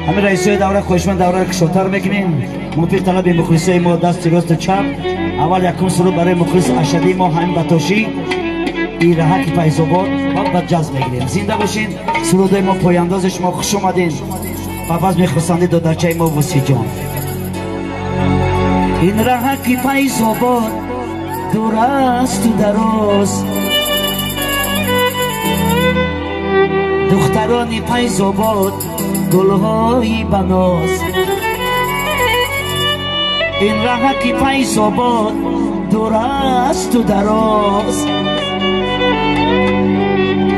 همه رئیسای دوره خوشمند دوره کشوتر میکنیم. موفق طلب مخلصای ما دست راست چپ. اول یکم سرود برای مخلص اشدی ما همین بتاشی ایرهک فیض‌آباد بعد جذب میگیریم. زنده باشین. سرودای ما پایاندازش ما خوش اومدین. باز میخواستند دادرچه ما وسی جان. این رهک فیض‌آباد دور است و دراز، دخترانی فیض‌آباد گلهای بناز. این رهک فیض‌آباد دور است و دراز،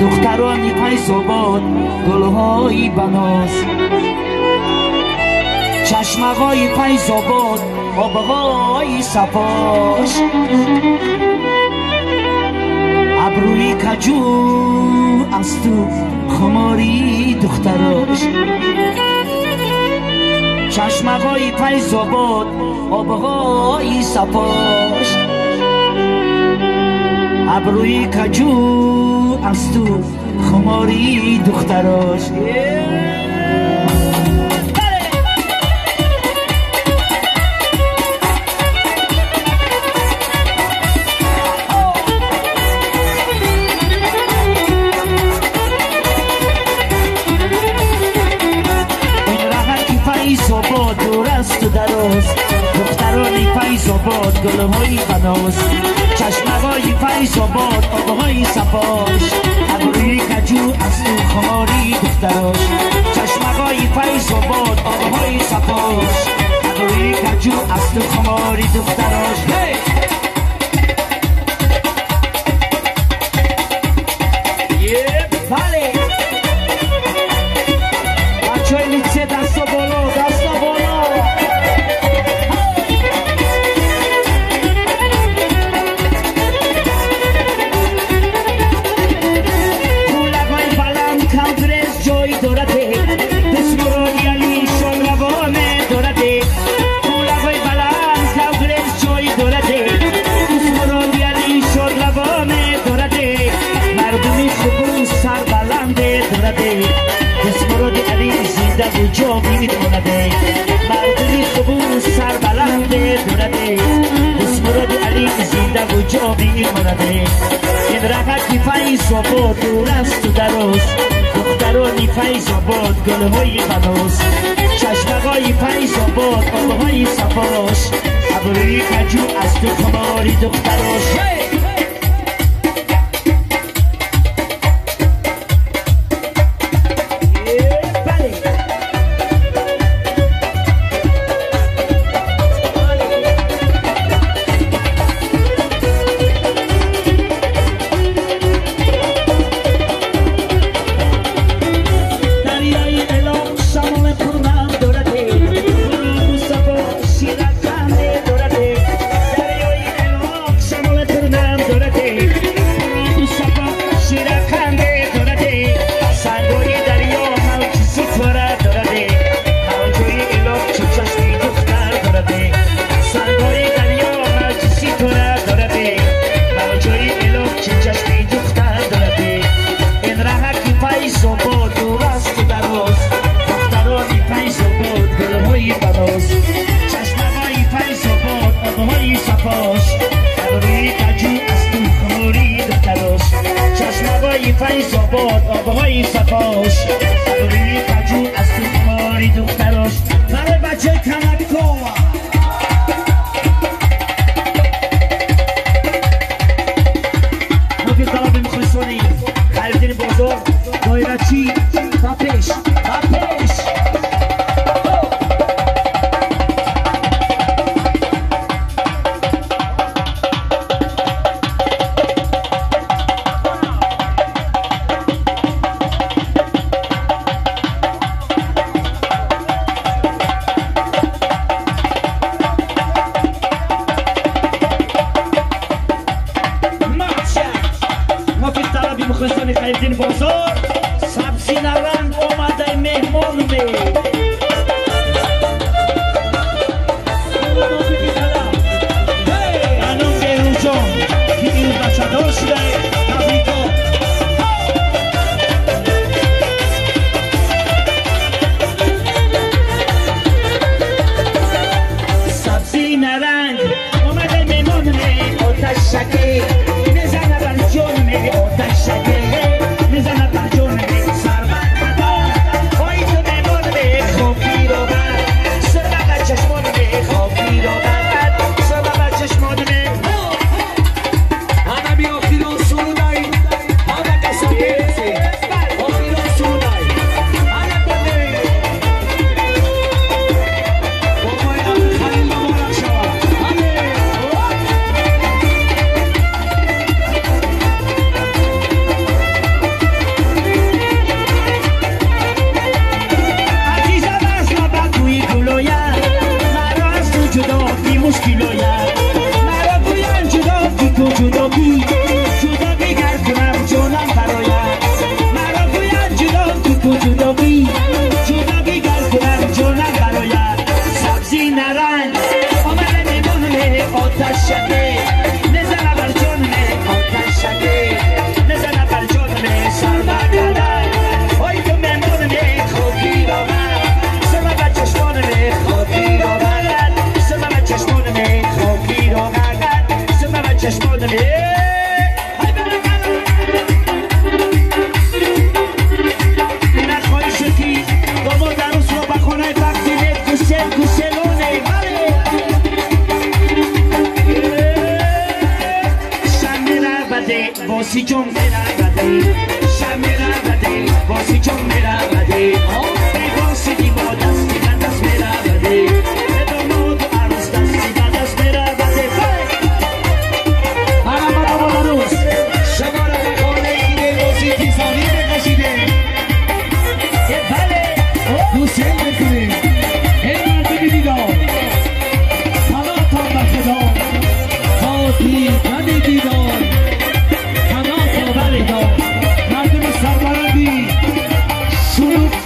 دخترانی فیض‌آباد گلهای بناز. چشمه‌های فیض‌آباد آبهای صفاش، ابروی کجو از تو خماری دختراش. چشمه‌های فیض‌آباد آبهای صفاش، ابروی کجو از تو خماری دختراش. فیض‌آباد دور است و دراز، دخترانی فیض‌آباد گلهای بناز. چشمه‌های فیض‌آباد آبهای صفاش، ابروی کجو از تو خماری دختراش. چشمه‌های فیض‌آباد آبهای صفاش، ابروی کجو از تو خماری دختراش. بله بچه‌های لیسه دستا بالا، دستا بالا. کوله‌های بلند کمپرس جای دارده، دستمرادی علی شالروانه دارده. کوله‌های بلند کمپرس جای دارده، دستمرادی علی شالروانه دارده. مردمی خوب سر بلنده دارده، دستمرادی علی زنده و جا میماند. مردمی خوب سر بلنده دارده، دستمرادی علی زنده و جا میماند. این رهک فیض‌آباد دور است و دراز، دخترانی فیض‌آباد گلهای بناز. چشمه‌های فیض‌آباد آبهای صفاش، ابروی کجو از تو خماری دختراش. Turn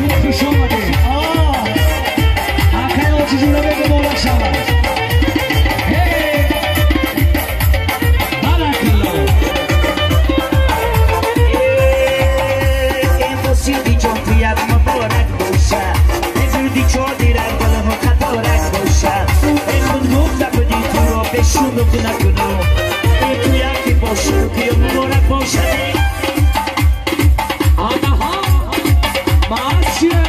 خوش آمدی حقه ها چجوره بگه مبارک شود شونو که نکنم ای تو یکی باشو که مبارک باشه آنها ماشیه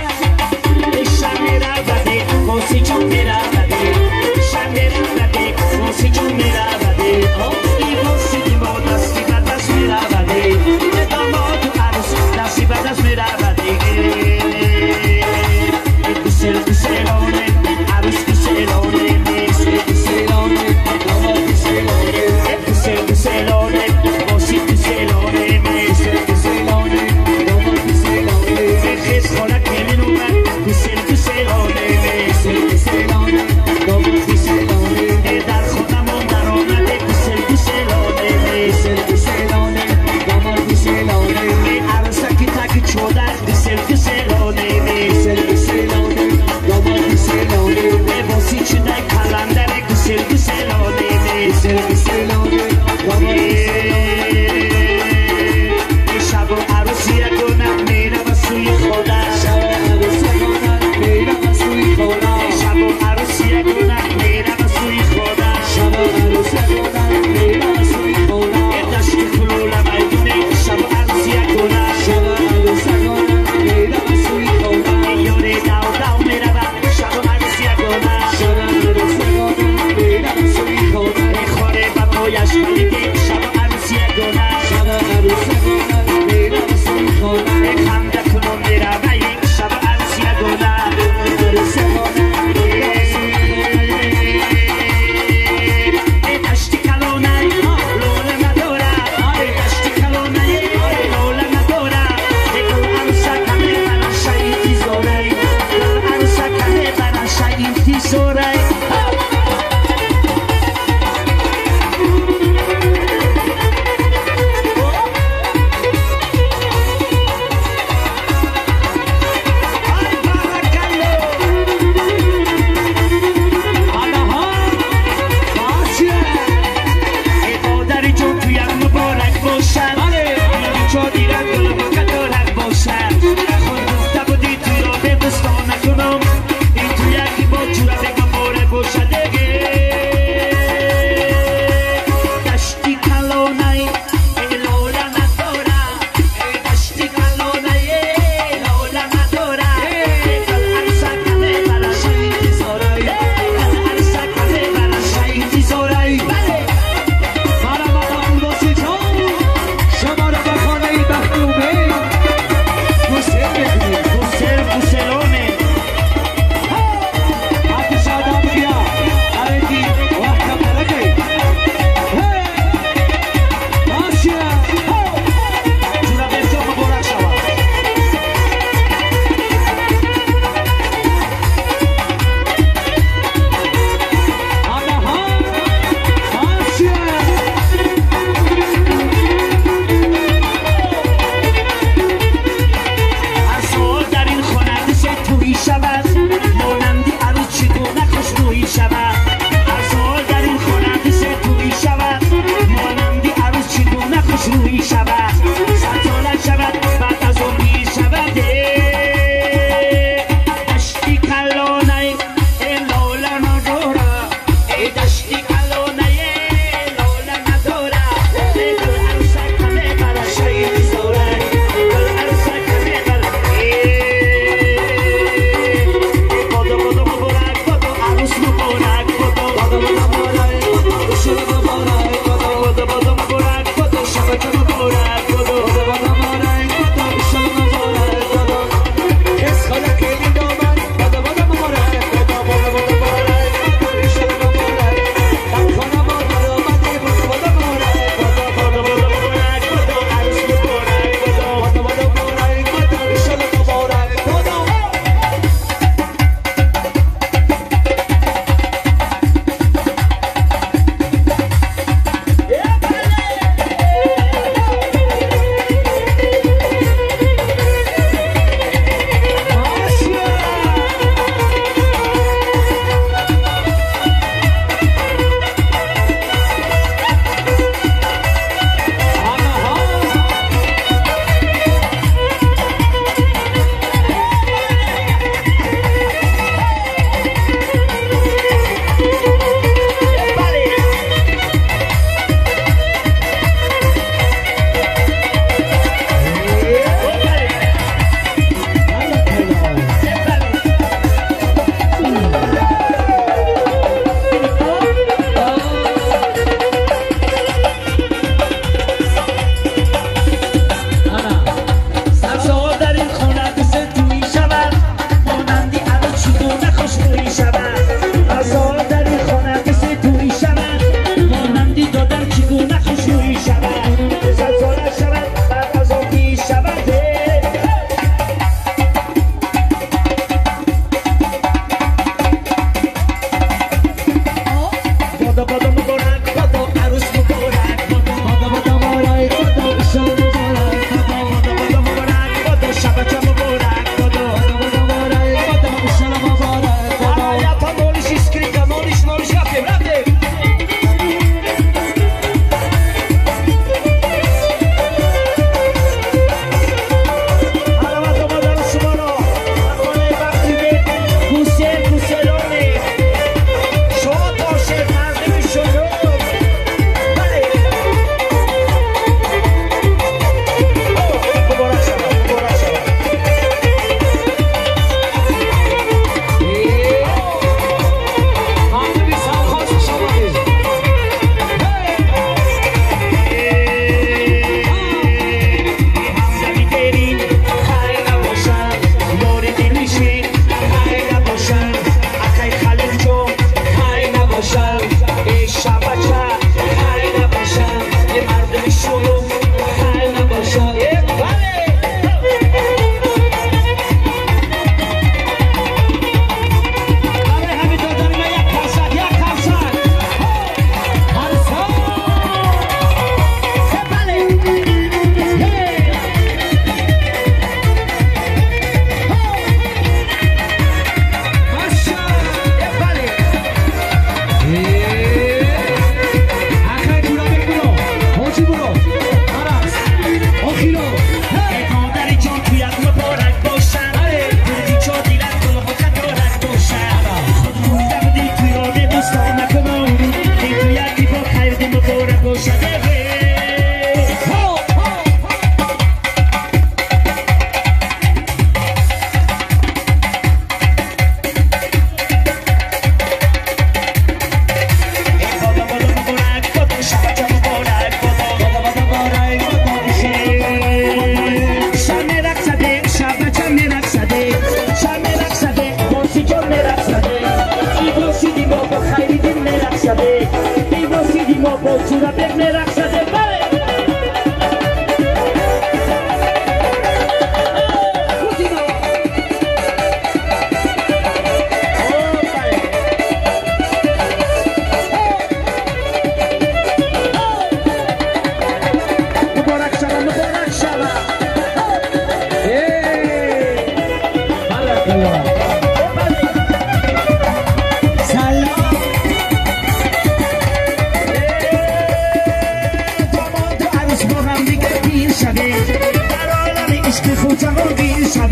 شمی را بده باسی چون میرا بده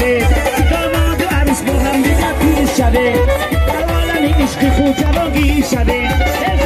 شوه داماد و عروس با هم دیگر پیش شوه در عالم عشق خود جوانگیر شوه